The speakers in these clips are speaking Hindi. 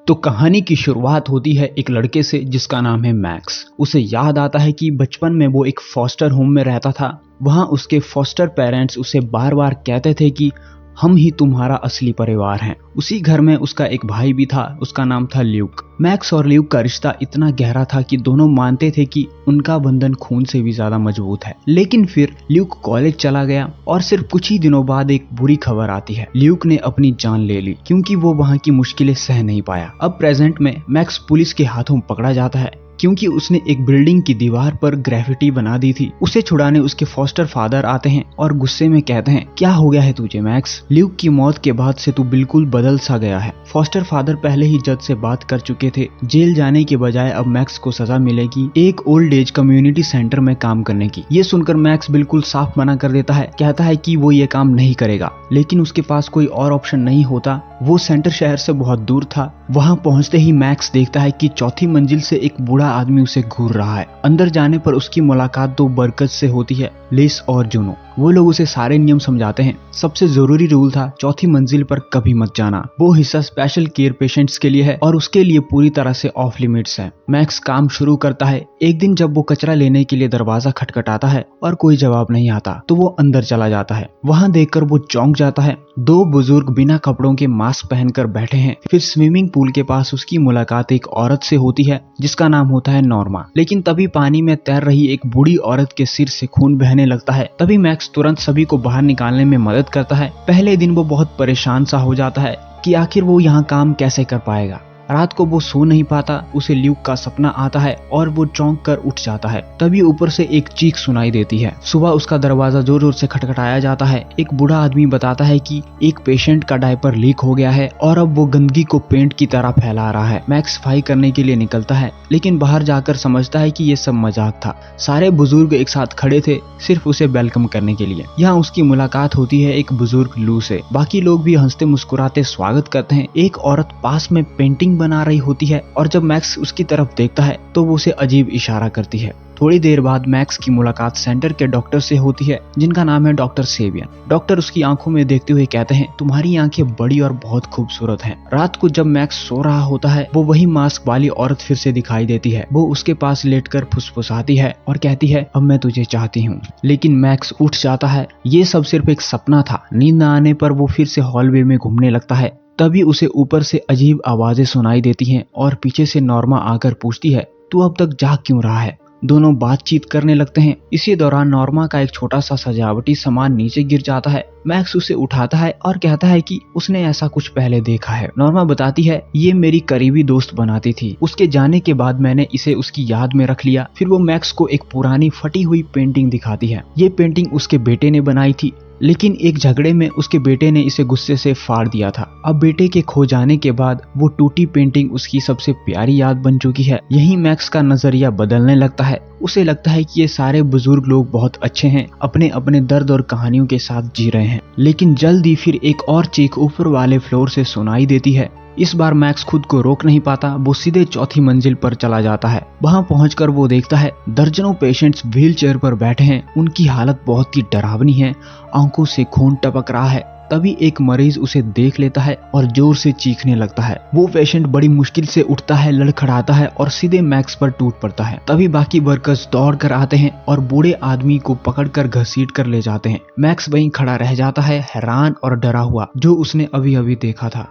तो कहानी की शुरुआत होती है एक लड़के से जिसका नाम है मैक्स। उसे याद आता है कि बचपन में वो एक फॉस्टर होम में रहता था। वहाँ उसके फॉस्टर पेरेंट्स उसे बार बार कहते थे कि हम ही तुम्हारा असली परिवार हैं। उसी घर में उसका एक भाई भी था, उसका नाम था ल्यूक। मैक्स और ल्यूक का रिश्ता इतना गहरा था कि दोनों मानते थे कि उनका बंधन खून से भी ज्यादा मजबूत है। लेकिन फिर ल्यूक कॉलेज चला गया और सिर्फ कुछ ही दिनों बाद एक बुरी खबर आती है। ल्यूक ने अपनी जान ले ली क्योंकि वो वहाँ की मुश्किलें सह नहीं पाया। अब प्रेजेंट में मैक्स पुलिस के हाथों पकड़ा जाता है क्योंकि उसने एक बिल्डिंग की दीवार पर ग्रेफिटी बना दी थी। उसे छुड़ाने उसके फॉस्टर फादर आते हैं और गुस्से में कहते हैं, क्या हो गया है तुझे मैक्स? ल्यूक की मौत के बाद से तू बिल्कुल बदल सा गया है। फॉस्टर फादर पहले ही जज से बात कर चुके थे। जेल जाने के बजाय अब मैक्स को सजा मिलेगी एक ओल्ड एज कम्युनिटी सेंटर में काम करने की। ये सुनकर मैक्स बिल्कुल साफ मना कर देता है, कहता है कि वो ये काम नहीं करेगा। लेकिन उसके पास कोई और ऑप्शन नहीं होता। वो सेंटर शहर से बहुत दूर था। वहां पहुंचते ही मैक्स देखता है कि चौथी मंजिल से एक बूढ़ा आदमी उसे घूर रहा है। अंदर जाने पर उसकी मुलाकात दो वर्कर्स से होती है, लिस और जूनो। वो लोग उसे सारे नियम समझाते हैं। सबसे जरूरी रूल था चौथी मंजिल पर कभी मत जाना। वो हिस्सा स्पेशल केयर पेशेंट्स के लिए है और उसके लिए पूरी तरह से ऑफ लिमिट्स है। मैक्स काम शुरू करता है। एक दिन जब वो कचरा लेने के लिए दरवाजा खटखटाता है और कोई जवाब नहीं आता तो वो अंदर चला जाता है। वहाँ देखकर वो चौंक जाता है। दो बुजुर्ग बिना कपड़ों के मास्क पहनकर बैठे हैं। फिर स्विमिंग पूल के पास उसकी मुलाकात एक औरत से होती है जिसका नाम होता है नॉर्मा। लेकिन तभी पानी में तैर रही एक बूढ़ी औरत के सिर से खून बहने लगता है। तभी मैक्स तुरंत सभी को बाहर निकालने में मदद करता है। पहले दिन वो बहुत परेशान सा हो जाता है कि आखिर वो यहाँ काम कैसे कर पाएगा। रात को वो सो नहीं पाता। उसे ल्यूक का सपना आता है और वो चौंक कर उठ जाता है। तभी ऊपर से एक चीख सुनाई देती है। सुबह उसका दरवाजा जोर जोर से खटखटाया जाता है। एक बूढ़ा आदमी बताता है कि एक पेशेंट का डायपर लीक हो गया है और अब वो गंदगी को पेंट की तरह फैला रहा है। मैक्स सफाई करने के लिए निकलता है लेकिन बाहर जाकर समझता है कि ये सब मजाक था। सारे बुजुर्ग एक साथ खड़े थे सिर्फ उसे वेलकम करने के लिए। यहाँ उसकी मुलाकात होती है एक बुजुर्ग लू से। बाकी लोग भी हंसते मुस्कुराते स्वागत करते हैं। एक औरत पास में पेंटिंग बना रही होती है और जब मैक्स उसकी तरफ देखता है तो वो उसे अजीब इशारा करती है। थोड़ी देर बाद मैक्स की मुलाकात सेंटर के डॉक्टर से होती है जिनका नाम है डॉक्टर सेबियन। डॉक्टर उसकी आंखों में देखते हुए कहते हैं, तुम्हारी आंखें बड़ी और बहुत खूबसूरत हैं। रात को जब मैक्स सो रहा होता है वो वही मास्क वाली औरत फिर से दिखाई देती है। वो उसके पास लेटकर फुसफुसाती है और कहती है, अब मैं तुझे चाहती हूँ। लेकिन मैक्स उठ जाता है। ये सब सिर्फ एक सपना था। नींद न आने पर वो फिर से हॉलवे में घूमने लगता है। तभी उसे ऊपर से अजीब आवाजें सुनाई देती हैं और पीछे से नॉर्मा आकर पूछती है, तू अब तक जाग क्यों रहा है? दोनों बातचीत करने लगते हैं। इसी दौरान नॉर्मा का एक छोटा सा सजावटी सामान नीचे गिर जाता है। मैक्स उसे उठाता है और कहता है कि उसने ऐसा कुछ पहले देखा है। नॉर्मा बताती है, ये मेरी करीबी दोस्त बनाती थी। उसके जाने के बाद मैंने इसे उसकी याद में रख लिया। फिर वो मैक्स को एक पुरानी फटी हुई पेंटिंग दिखाती है। ये पेंटिंग उसके बेटे ने बनाई थी लेकिन एक झगड़े में उसके बेटे ने इसे गुस्से से फाड़ दिया था। अब बेटे के खो जाने के बाद वो टूटी पेंटिंग उसकी सबसे प्यारी याद बन चुकी है। यही मैक्स का नजरिया बदलने लगता है। उसे लगता है कि ये सारे बुजुर्ग लोग बहुत अच्छे हैं, अपने अपने दर्द और कहानियों के साथ जी रहे हैं। लेकिन जल्द ही फिर एक और चीख ऊपर वाले फ्लोर से सुनाई देती है। इस बार मैक्स खुद को रोक नहीं पाता। वो सीधे चौथी मंजिल पर चला जाता है। वहां पहुंचकर वो देखता है दर्जनों पेशेंट्स व्हील चेयर पर बैठे हैं। उनकी हालत बहुत ही डरावनी है। आंखों से खून टपक रहा है। तभी एक मरीज उसे देख लेता है और जोर से चीखने लगता है। वो पेशेंट बड़ी मुश्किल से उठता है, लड़खड़ाता है और सीधे मैक्स पर टूट पड़ता है। तभी बाकी वर्कर्स दौड़ कर आते हैं और बूढ़े आदमी को पकड़कर घसीट कर ले जाते हैं। मैक्स वहीं खड़ा रह जाता है, हैरान और डरा हुआ, जो उसने अभी अभी देखा था।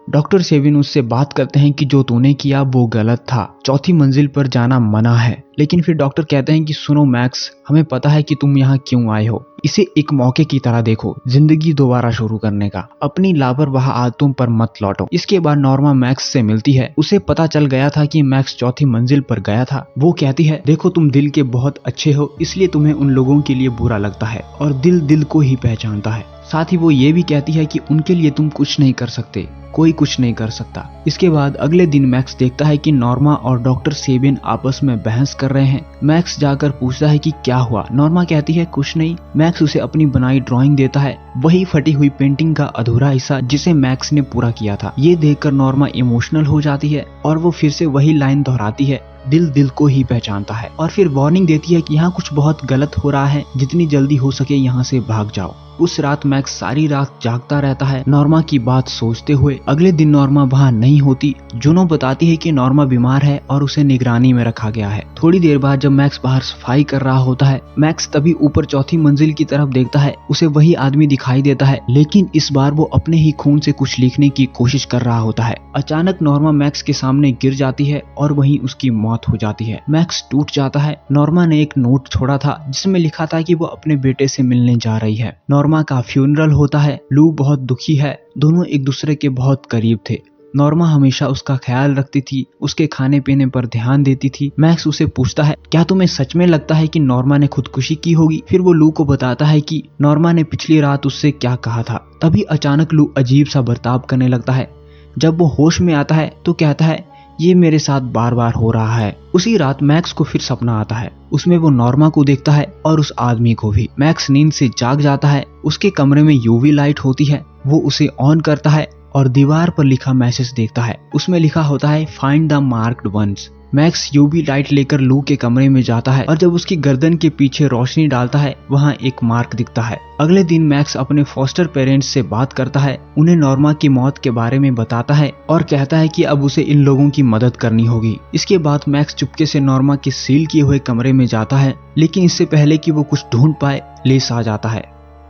डॉक्टर सेविन उससे बात करते हैं कि जो तूने किया वो गलत था। चौथी मंजिल पर जाना मना है। लेकिन फिर डॉक्टर कहते हैं कि सुनो मैक्स, हमें पता है कि तुम यहाँ क्यों आए हो। इसे एक मौके की तरह देखो, जिंदगी दोबारा शुरू करने का। अपनी लापरवाह आदतों पर मत लौटो। इसके बाद नॉर्मा मैक्स से मिलती है। उसे पता चल गया था कि मैक्स चौथी मंजिल पर गया था। वो कहती है, देखो तुम दिल के बहुत अच्छे हो, इसलिए तुम्हें उन लोगों के लिए बुरा लगता है और दिल दिल को ही पहचानता है। साथ ही वो ये भी कहती है कि उनके लिए तुम कुछ नहीं कर सकते, कोई कुछ नहीं कर सकता। इसके बाद अगले दिन मैक्स देखता है कि नॉर्मा और डॉक्टर सेबियन आपस में बहस कर रहे हैं। मैक्स जाकर पूछता है कि क्या हुआ। नॉर्मा कहती है कुछ नहीं। मैक्स उसे अपनी बनाई ड्राइंग देता है, वही फटी हुई पेंटिंग का अधूरा हिस्सा जिसे मैक्स ने पूरा किया था। ये देखकर नॉर्मा इमोशनल हो जाती है और वो फिर से वही लाइन दोहराती है, दिल दिल को ही पहचानता है और फिर वार्निंग देती है कि यहाँ कुछ बहुत गलत हो रहा है, जितनी जल्दी हो सके यहाँ से भाग जाओ। उस रात मैक्स सारी रात जागता रहता है नॉर्मा की बात सोचते हुए। अगले दिन नॉर्मा वहाँ नहीं होती। जूनो बताती है कि नॉर्मा बीमार है और उसे निगरानी में रखा गया है। थोड़ी देर बाद जब मैक्स बाहर सफाई कर रहा होता है, मैक्स तभी ऊपर चौथी मंजिल की तरफ देखता है। उसे वही आदमी दिखाई देता है, लेकिन इस बार वो अपने ही खून से कुछ लिखने की कोशिश कर रहा होता है। अचानक नॉर्मा मैक्स के सामने गिर जाती है और वहीं उसकी मौत हो जाती है। मैक्स टूट जाता है। नॉर्मा ने एक नोट छोड़ा था जिसमें लिखा था कि वो अपने बेटे से मिलने जा रही है। नॉर्मा का फ्यूनरल होता है। लू बहुत दुखी है। दोनों एक दूसरे के बहुत करीब थे। नॉर्मा हमेशा उसका ख्याल रखती थी, उसके खाने पीने पर ध्यान देती थी। मैक्स उसे पूछता है, क्या तुम्हें सच में लगता है कि नॉर्मा ने खुदकुशी की होगी? फिर वो लू को बताता है कि नॉर्मा ने पिछली रात उससे क्या कहा था। तभी अचानक लू अजीब सा बर्ताव करने लगता है। जब वो होश में आता है तो कहता है, ये मेरे साथ बार बार हो रहा है। उसी रात मैक्स को फिर सपना आता है। उसमें वो नॉर्मा को देखता है और उस आदमी को भी। मैक्स नींद से जाग जाता है। उसके कमरे में यूवी लाइट होती है। वो उसे ऑन करता है और दीवार पर लिखा मैसेज देखता है। उसमें लिखा होता है, find the marked ones. Max UV light लेकर लू के कमरे में जाता है और जब उसकी गर्दन के पीछे रोशनी डालता है, वहाँ एक मार्क दिखता है। अगले दिन मैक्स अपने फॉस्टर पेरेंट्स से बात करता है, उन्हें नॉर्मा की मौत के बारे में बताता है और कहता है कि अब उसे इन लोगों की मदद करनी होगी। इसके बाद मैक्स चुपके से नॉर्मा के सील किए हुए कमरे में जाता है, लेकिन इससे पहले कि वो कुछ ढूंढ पाए, लेस आ जाता है।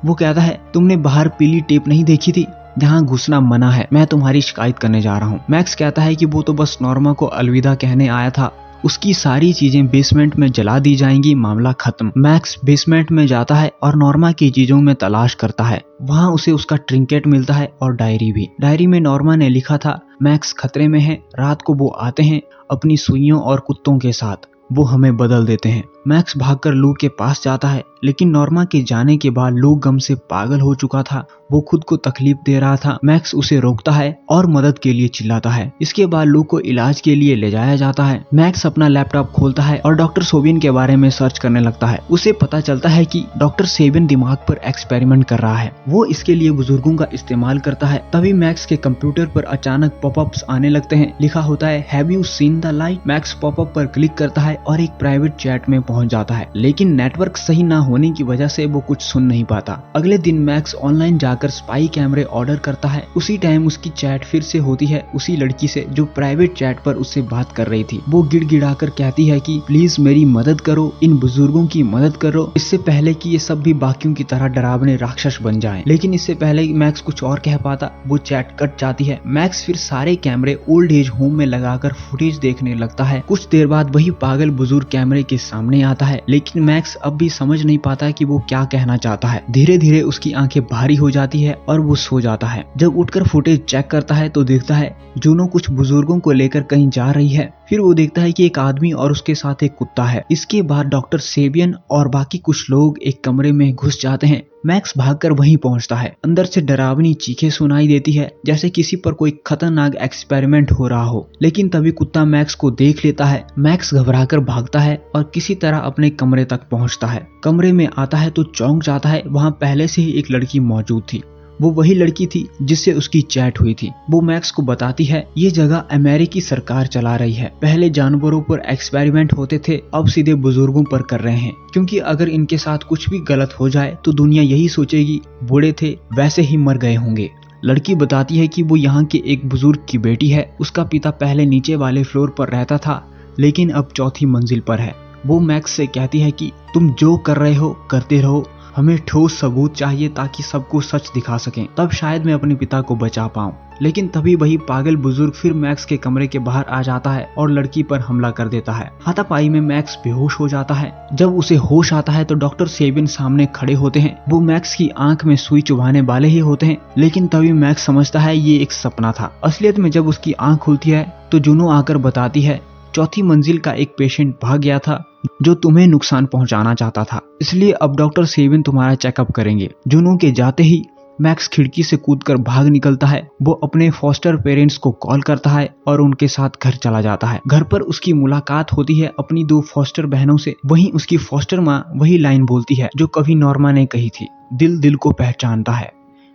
वो कहता है, तुमने बाहर पीली टेप नहीं देखी थी? जहाँ घुसना मना है। मैं तुम्हारी शिकायत करने जा रहा हूँ। मैक्स कहता है कि वो तो बस नॉर्मा को अलविदा कहने आया था। उसकी सारी चीजें बेसमेंट में जला दी जाएंगी, मामला खत्म। मैक्स बेसमेंट में जाता है और नॉर्मा की चीजों में तलाश करता है। वहाँ उसे उसका ट्रिंकेट मिलता है और डायरी भी। डायरी में नॉर्मा ने लिखा था, मैक्स खतरे में है। रात को वो आते हैं अपनी सुइयों और कुत्तों के साथ। वो हमें बदल देते हैं। मैक्स भागकर लू के पास जाता है, लेकिन नॉर्मा के जाने के बाद लू गम से पागल हो चुका था। वो खुद को तकलीफ दे रहा था। मैक्स उसे रोकता है और मदद के लिए चिल्लाता है। इसके बाद लू को इलाज के लिए ले जाया जाता है। मैक्स अपना लैपटॉप खोलता है और डॉक्टर सोबियन के बारे में सर्च करने लगता है। उसे पता चलता है कि डॉक्टर सेबियन दिमाग पर एक्सपेरिमेंट कर रहा है। वो इसके लिए बुजुर्गों का इस्तेमाल करता है। तभी मैक्स के कंप्यूटर पर अचानक पॉपअप्स आने लगते हैं। लिखा होता है, have you seen the light? Max popup पर क्लिक करता है और एक प्राइवेट चैट में पहुंच जाता है, लेकिन नेटवर्क सही ना होने की वजह से वो कुछ सुन नहीं पाता। अगले दिन मैक्स ऑनलाइन जाकर स्पाई कैमरे ऑर्डर करता है। उसी टाइम उसकी चैट फिर से होती है उसी लड़की से जो प्राइवेट चैट पर उससे बात कर रही थी। वो गिड़गिड़ाकर कहती है कि प्लीज मेरी मदद करो, इन बुजुर्गों की मदद करो, इससे पहले कि ये सब भी बाकियों की तरह डरावने राक्षस बन जाएं। लेकिन इससे पहले मैक्स कुछ और कह पाता, वो चैट कट जाती है। मैक्स फिर सारे कैमरे ओल्ड एज होम में लगाकर फुटेज देखने लगता है। कुछ देर बाद वही पागल बुजुर्ग कैमरे के सामने आता है, लेकिन मैक्स अब भी समझ नहीं पाता कि वो क्या कहना चाहता है। धीरे धीरे उसकी आंखें भारी हो जाती है और वो सो जाता है। जब उठकर फुटेज चेक करता है तो देखता है जूनो कुछ बुजुर्गों को लेकर कहीं जा रही है। फिर वो देखता है कि एक आदमी और उसके साथ एक कुत्ता है। इसके बाद डॉक्टर सेबियन और बाकी कुछ लोग एक कमरे में घुस जाते हैं। मैक्स भागकर वहीं पहुंचता है। अंदर से डरावनी चीखें सुनाई देती है, जैसे किसी पर कोई खतरनाक एक्सपेरिमेंट हो रहा हो। लेकिन तभी कुत्ता मैक्स को देख लेता है। मैक्स घबराकर भागता है और किसी तरह अपने कमरे तक पहुंचता है। कमरे में आता है तो चौंक जाता है। वहां पहले से ही एक लड़की मौजूद थी। वो वही लड़की थी जिससे उसकी चैट हुई थी। वो मैक्स को बताती है, ये जगह अमेरिकी सरकार चला रही है। पहले जानवरों पर एक्सपेरिमेंट होते थे, अब सीधे बुजुर्गों पर कर रहे हैं, क्योंकि अगर इनके साथ कुछ भी गलत हो जाए तो दुनिया यही सोचेगी बूढ़े थे वैसे ही मर गए होंगे। लड़की बताती है कि वो यहाँ के एक बुजुर्ग की बेटी है। उसका पिता पहले नीचे वाले फ्लोर पर रहता था, लेकिन अब चौथी मंजिल पर है। वो मैक्स से कहती है कि तुम जो कर रहे हो करते रहो, हमें ठोस सबूत चाहिए ताकि सबको सच दिखा सकें, तब शायद मैं अपने पिता को बचा पाऊं। लेकिन तभी वही पागल बुजुर्ग फिर मैक्स के कमरे के बाहर आ जाता है और लड़की पर हमला कर देता है। हाथापाई में मैक्स बेहोश हो जाता है। जब उसे होश आता है तो डॉक्टर सेबियन सामने खड़े होते हैं। वो मैक्स की आंख में सुई चुभाने वाले ही होते हैं, लेकिन तभी मैक्स समझता है ये एक सपना था। असलियत में जब उसकी आंख खुलती है तो जूनो आकर बताती है, चौथी मंजिल का एक पेशेंट भाग गया था जो तुम्हें नुकसान पहुंचाना चाहता था, इसलिए अब डॉक्टर सेबियन तुम्हारा चेकअप करेंगे। जूनो के जाते ही मैक्स खिड़की से कूदकर भाग निकलता है। वो अपने फॉस्टर पेरेंट्स को कॉल करता है और उनके साथ घर चला जाता है। घर पर उसकी मुलाकात होती है अपनी 2 फॉस्टर बहनों से। वहीं उसकी फॉस्टर माँ वही लाइन बोलती है जो कभी नॉर्मा ने कही थी, दिल दिल को पहचानता है।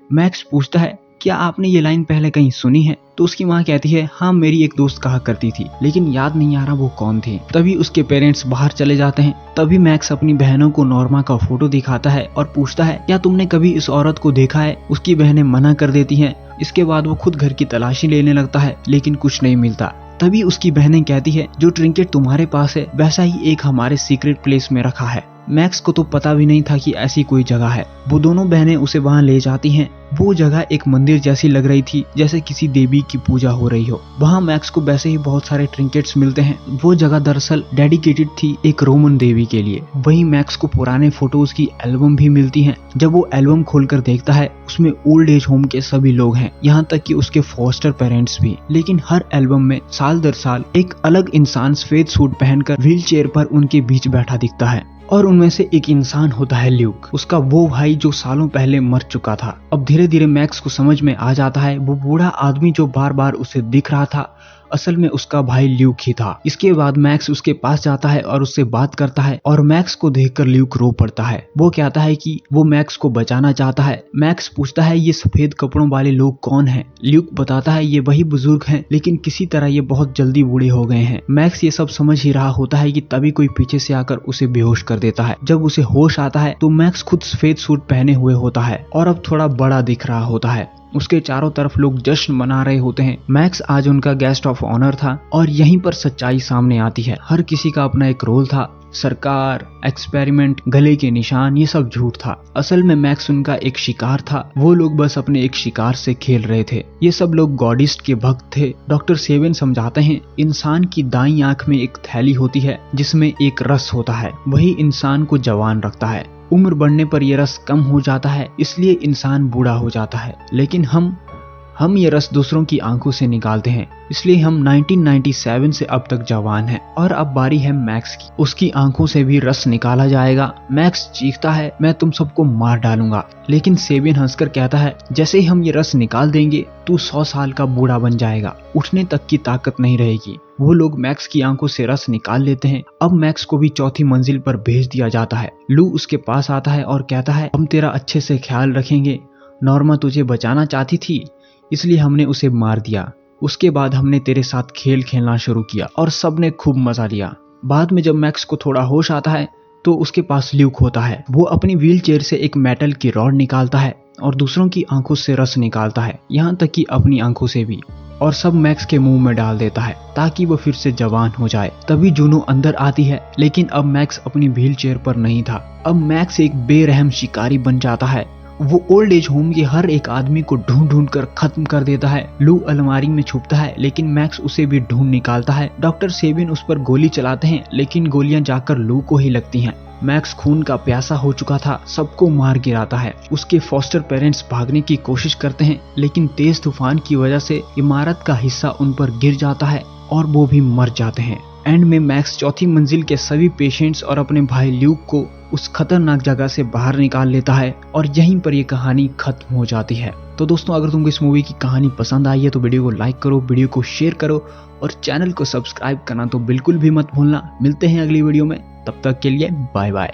मैक्स पूछता है क्या आपने ये लाइन पहले कहीं सुनी है? तो उसकी माँ कहती है, हाँ मेरी एक दोस्त कहा करती थी, लेकिन याद नहीं आ रहा वो कौन थी। तभी उसके पेरेंट्स बाहर चले जाते हैं। तभी मैक्स अपनी बहनों को नॉर्मा का फोटो दिखाता है और पूछता है, क्या तुमने कभी इस औरत को देखा है? उसकी बहनें मना कर देती हैं। इसके बाद वो खुद घर की तलाशी लेने लगता है, लेकिन कुछ नहीं मिलता। तभी उसकी बहनें कहती है, जो ट्रिंकेट तुम्हारे पास है वैसा ही एक हमारे सीक्रेट प्लेस में रखा है। मैक्स को तो पता भी नहीं था कि ऐसी कोई जगह है। वो दोनों बहनें उसे वहां ले जाती हैं। वो जगह एक मंदिर जैसी लग रही थी, जैसे किसी देवी की पूजा हो रही हो। वहां मैक्स को वैसे ही बहुत सारे ट्रिंकेट्स मिलते हैं। वो जगह दरअसल डेडिकेटेड थी एक रोमन देवी के लिए। वहीं मैक्स को पुराने फोटोज की एल्बम भी मिलती हैं। जब वो एल्बम खोलकर देखता है, उसमें ओल्ड एज होम के सभी लोग हैं, यहाँ तक कि उसके फॉस्टर पेरेंट्स भी। लेकिन हर एल्बम में साल दर साल एक अलग इंसान सफेद सूट पहनकर व्हील चेयर पर उनके बीच बैठा दिखता है, और उनमें से एक इंसान होता है ल्यूक, उसका वो भाई जो सालों पहले मर चुका था। अब धीरे धीरे मैक्स को समझ में आ जाता है, वो बूढ़ा आदमी जो बार बार उसे दिख रहा था असल में उसका भाई ल्यूक ही था। इसके बाद मैक्स उसके पास जाता है और उससे बात करता है, और मैक्स को देखकर ल्यूक रो पड़ता है। वो कहता है कि वो मैक्स को बचाना चाहता है। मैक्स पूछता है, ये सफेद कपड़ों वाले लोग कौन हैं? ल्यूक बताता है, ये वही बुजुर्ग हैं, लेकिन किसी तरह ये बहुत जल्दी बूढ़े हो गए हैं। मैक्स ये सब समझ ही रहा होता है कि तभी कोई पीछे से आकर उसे बेहोश कर देता है। जब उसे होश आता है तो मैक्स खुद सफेद सूट पहने हुए होता है और अब थोड़ा बड़ा दिख रहा होता है। उसके चारों तरफ लोग जश्न मना रहे होते हैं। मैक्स आज उनका गेस्ट ऑफ ऑनर था, और यहीं पर सच्चाई सामने आती है। हर किसी का अपना एक रोल था। सरकार, एक्सपेरिमेंट, गले के निशान, ये सब झूठ था। असल में मैक्स उनका एक शिकार था। वो लोग बस अपने एक शिकार से खेल रहे थे। ये सब लोग गॉडिस्ट के भक्त थे। डॉक्टर सेवन समझाते हैं, इंसान की दाईं आंख में एक थैली होती है जिसमें एक रस होता है, वही इंसान को जवान रखता है। उम्र बढ़ने पर यह रस कम हो जाता है, इसलिए इंसान बूढ़ा हो जाता है। लेकिन हम ये रस दूसरों की आंखों से निकालते हैं, इसलिए हम 1997 से अब तक जवान हैं। और अब बारी है मैक्स की। उसकी आंखों से भी रस निकाला जाएगा। मैक्स चीखता है, मैं तुम सबको मार डालूंगा। लेकिन सेबियन हंसकर कहता है, जैसे ही हम ये रस निकाल देंगे तू 100 साल का बूढ़ा बन जाएगा, उठने तक की ताकत नहीं रहेगी। वो लोग मैक्स की आंखों से रस निकाल लेते हैं। अब मैक्स को भी चौथी मंजिल पर भेज दिया जाता है। लू उसके पास आता है और कहता है, हम तेरा अच्छे से ख्याल रखेंगे। नॉर्मा तुझे बचाना चाहती थी, इसलिए हमने उसे मार दिया। उसके बाद हमने तेरे साथ खेल खेलना शुरू किया और सबने खूब मजा लिया। बाद में जब मैक्स को थोड़ा होश आता है तो उसके पास ल्यूक होता है। वो अपनी व्हील चेयर से एक मेटल की रॉड निकालता है और दूसरों की आंखों से रस निकालता है, यहाँ तक कि अपनी आंखों से भी, और सब मैक्स के मुंह में डाल देता है ताकि वो फिर से जवान हो जाए। तभी जूनो अंदर आती है, लेकिन अब मैक्स अपनी व्हील चेयर पर नहीं था। अब मैक्स एक बेरहम शिकारी बन जाता है। वो ओल्ड एज होम के हर एक आदमी को ढूंढ ढूंढ कर खत्म कर देता है। लू अलमारी में छुपता है, लेकिन मैक्स उसे भी ढूंढ निकालता है। डॉक्टर सेबिन उस पर गोली चलाते हैं, लेकिन गोलियां जाकर लू को ही लगती हैं। मैक्स खून का प्यासा हो चुका था, सबको मार गिराता है। उसके फॉस्टर पेरेंट्स भागने की कोशिश करते हैं, लेकिन तेज तूफान की वजह से इमारत का हिस्सा उन पर गिर जाता है और वो भी मर जाते हैं। एंड में मैक्स चौथी मंजिल के सभी पेशेंट्स और अपने भाई ल्यूक को उस खतरनाक जगह से बाहर निकाल लेता है, और यहीं पर ये कहानी खत्म हो जाती है। तो दोस्तों, अगर तुमको इस मूवी की कहानी पसंद आई है तो वीडियो को लाइक करो, वीडियो को शेयर करो, और चैनल को सब्सक्राइब करना तो बिल्कुल भी मत भूलना। मिलते हैं अगली वीडियो में, तब तक के लिए बाय बाय।